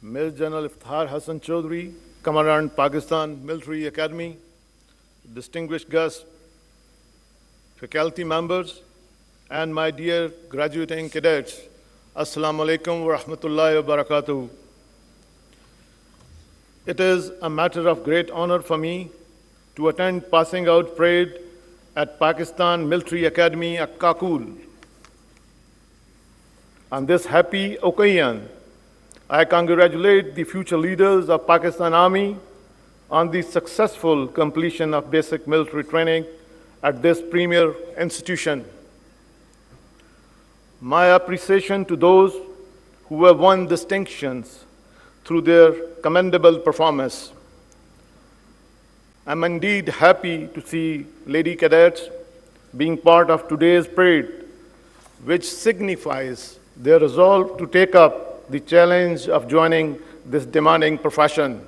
Major General Iftikhar Hassan Chaudhry, Commandant Pakistan Military Academy, distinguished guests, faculty members, and my dear graduating cadets, Assalamu alaikum wa rahmatullahi wa barakatuh. It is a matter of great honor for me to attend passing out parade at Pakistan Military Academy at Kakul. On this happy occasion, I congratulate the future leaders of Pakistan Army on the successful completion of basic military training at this premier institution. My appreciation to those who have won distinctions through their commendable performance. I'm indeed happy to see lady cadets being part of today's parade, which signifies their resolve to take up the challenge of joining this demanding profession.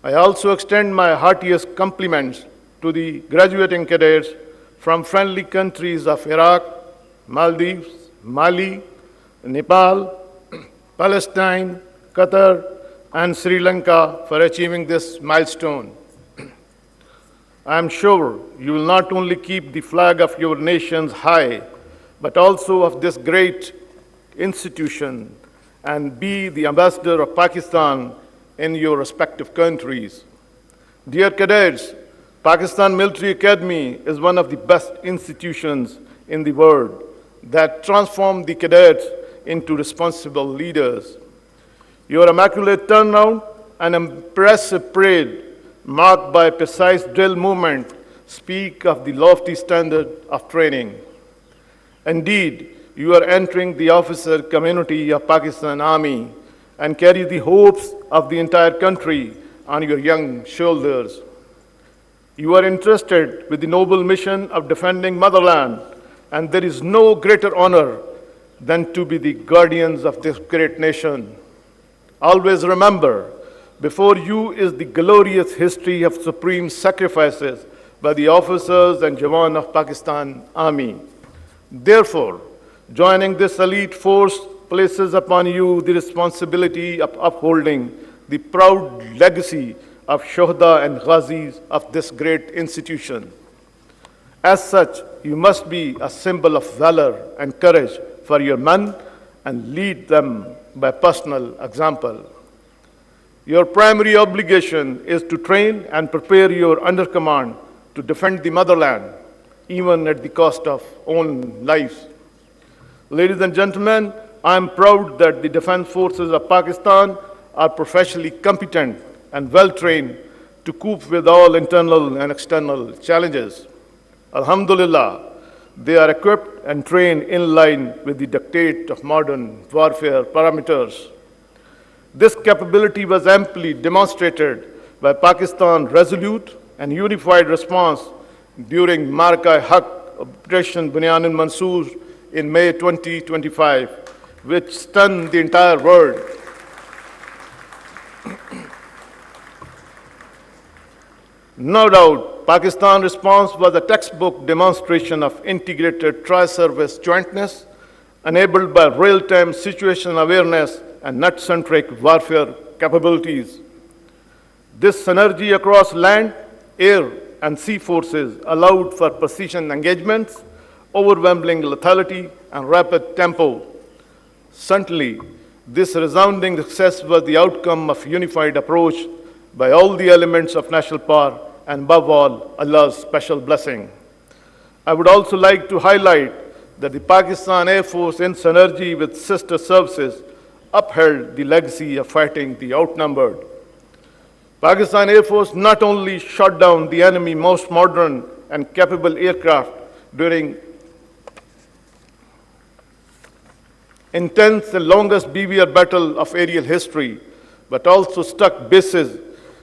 I also extend my heartiest compliments to the graduating cadets from friendly countries of Iraq, Maldives, Mali, Nepal, Palestine, Qatar, and Sri Lanka for achieving this milestone. I am sure you will not only keep the flag of your nations high, but also of this great institution and be the ambassador of Pakistan in your respective countries. Dear cadets, Pakistan Military Academy is one of the best institutions in the world that transform the cadets into responsible leaders. Your immaculate turnout and impressive parade, marked by precise drill movement, speak of the lofty standard of training. Indeed, you are entering the officer community of Pakistan Army and carry the hopes of the entire country on your young shoulders. You are entrusted with the noble mission of defending motherland, and there is no greater honor than to be the guardians of this great nation. Always remember, before you is the glorious history of supreme sacrifices by the officers and Jawan of Pakistan Army. Therefore, joining this elite force places upon you the responsibility of upholding the proud legacy of Shuhada and Ghazis of this great institution. As such, you must be a symbol of valor and courage for your men and lead them by personal example. Your primary obligation is to train and prepare your undercommand to defend the motherland, even at the cost of own lives. Ladies and gentlemen, I am proud that the defense forces of Pakistan are professionally competent and well-trained to cope with all internal and external challenges. Alhamdulillah, they are equipped and trained in line with the dictate of modern warfare parameters. This capability was amply demonstrated by Pakistan's resolute and unified response during Marka-e-Haq Operation Bunyan Mansoor in May 2025, which stunned the entire world. No doubt, Pakistan's response was a textbook demonstration of integrated tri-service jointness, enabled by real-time situational awareness and net-centric warfare capabilities. This synergy across land, air, and sea forces allowed for precision engagements, overwhelming lethality, and rapid tempo. Certainly, this resounding success was the outcome of a unified approach by all the elements of national power, and above all, Allah's special blessing. I would also like to highlight that the Pakistan Air Force, in synergy with sister services, upheld the legacy of fighting the outnumbered. Pakistan Air Force not only shot down the enemy's most modern and capable aircraft during intense and longest BVR battle of aerial history, but also struck bases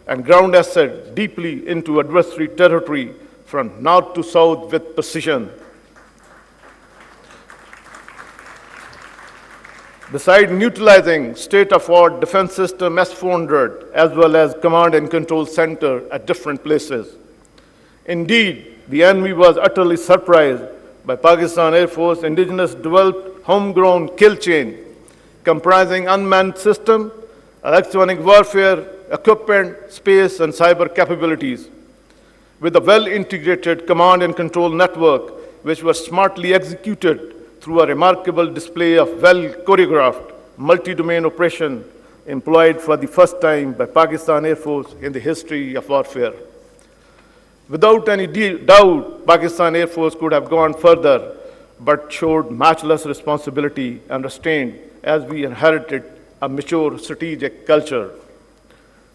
and ground assets deeply into adversary territory from north to south with precision. Besides neutralizing state-of-the-art defense system S-400, as well as command and control center at different places. Indeed, the enemy was utterly surprised by Pakistan Air Force indigenous developed homegrown kill chain, comprising unmanned system, electronic warfare, equipment, space, and cyber capabilities, with a well-integrated command and control network, which was smartly executed through a remarkable display of well-choreographed multi-domain operation employed for the first time by Pakistan Air Force in the history of warfare. Without any doubt, Pakistan Air Force could have gone further, but showed matchless responsibility and restraint as we inherited a mature strategic culture.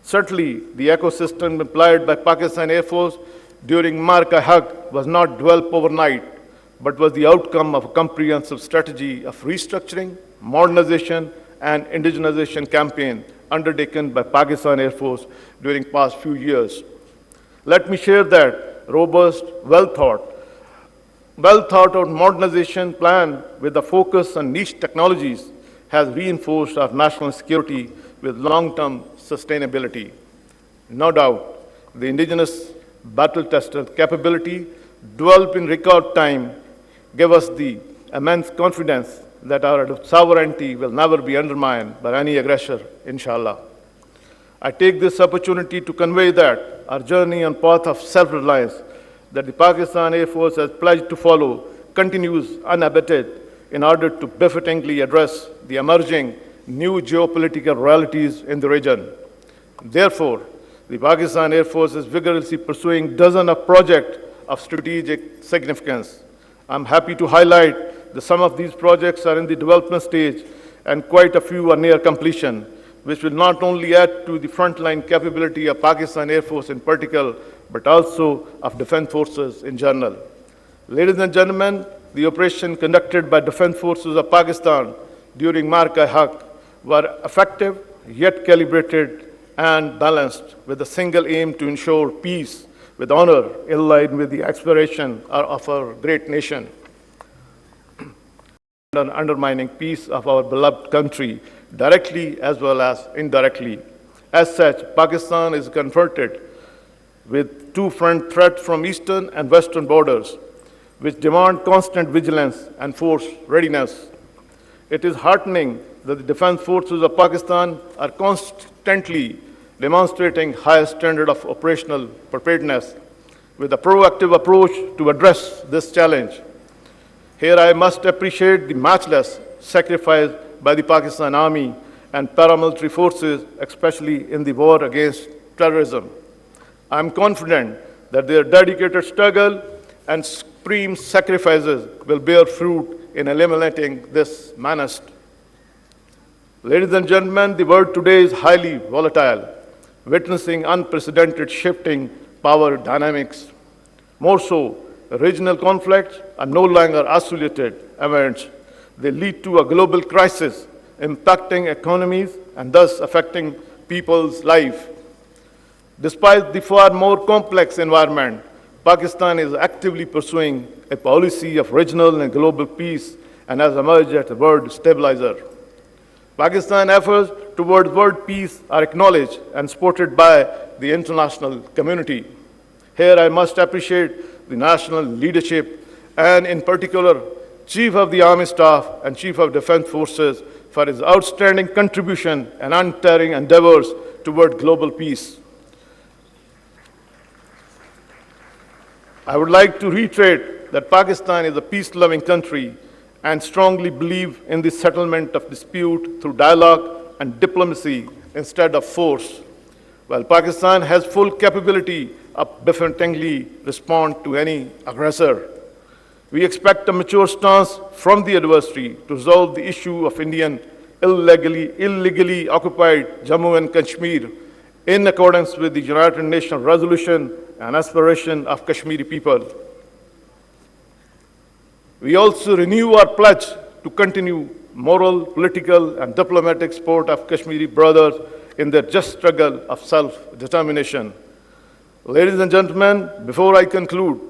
Certainly, the ecosystem employed by Pakistan Air Force during Marka-Haq was not developed overnight, but was the outcome of a comprehensive strategy of restructuring, modernization, and indigenization campaign undertaken by Pakistan Air Force during past few years. Let me share that robust, well-thought out modernization plan with a focus on niche technologies has reinforced our national security with long-term sustainability. No doubt, the indigenous battle-tested capability developed in record time gave us the immense confidence that our sovereignty will never be undermined by any aggressor, inshallah. I take this opportunity to convey that our journey on path of self-reliance that the Pakistan Air Force has pledged to follow continues unabated in order to befittingly address the emerging new geopolitical realities in the region. Therefore, the Pakistan Air Force is vigorously pursuing dozens of projects of strategic significance. I'm happy to highlight that some of these projects are in the development stage and quite a few are near completion, which will not only add to the frontline capability of Pakistan Air Force in particular, but also of defense forces in general. Ladies and gentlemen, the operation conducted by defense forces of Pakistan during Marka-Haq were effective, yet calibrated and balanced with a single aim to ensure peace with honor in line with the aspiration of our great nation and undermining peace of our beloved country directly as well as indirectly. As such, Pakistan is confronted with two-front threats from eastern and western borders, which demand constant vigilance and force readiness. It is heartening that the defense forces of Pakistan are constantly demonstrating high standard of operational preparedness with a proactive approach to address this challenge. Here I must appreciate the matchless sacrifice by the Pakistan Army and paramilitary forces, especially in the war against terrorism. I am confident that their dedicated struggle and supreme sacrifices will bear fruit in eliminating this menace. Ladies and gentlemen, the world today is highly volatile, witnessing unprecedented shifting power dynamics. More so, regional conflicts are no longer isolated events. They lead to a global crisis, impacting economies and thus affecting people's life. Despite the far more complex environment, Pakistan is actively pursuing a policy of regional and global peace and has emerged as a world stabilizer. Pakistan's efforts towards world peace are acknowledged and supported by the international community. Here I must appreciate the national leadership and in particular Chief of the Army Staff and Chief of Defense Forces for his outstanding contribution and untiring endeavors toward global peace. I would like to reiterate that Pakistan is a peace-loving country and strongly believe in the settlement of dispute through dialogue and diplomacy instead of force. While Pakistan has full capability of befittingly respond to any aggressor, we expect a mature stance from the adversary to resolve the issue of Indian illegally occupied Jammu and Kashmir in accordance with the United Nations resolution and aspiration of Kashmiri people. We also renew our pledge to continue moral, political, and diplomatic support of Kashmiri brothers in their just struggle of self-determination. Ladies and gentlemen, before I conclude,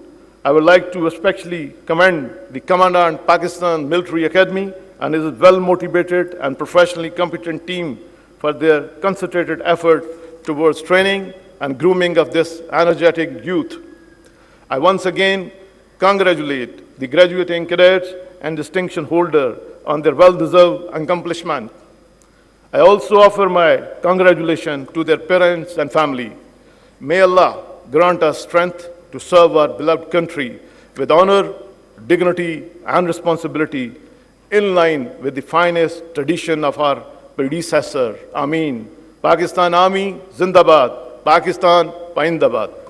I would like to especially commend the Commandant Pakistan Military Academy and his well-motivated and professionally competent team for their concentrated effort towards training and grooming of this energetic youth. I once again congratulate the graduating cadets and distinction holder on their well-deserved accomplishment. I also offer my congratulations to their parents and family. May Allah grant us strength to serve our beloved country with honor, dignity, and responsibility in line with the finest tradition of our predecessor. Ameen. Pakistan Army, Zindabad. Pakistan, Paindabad.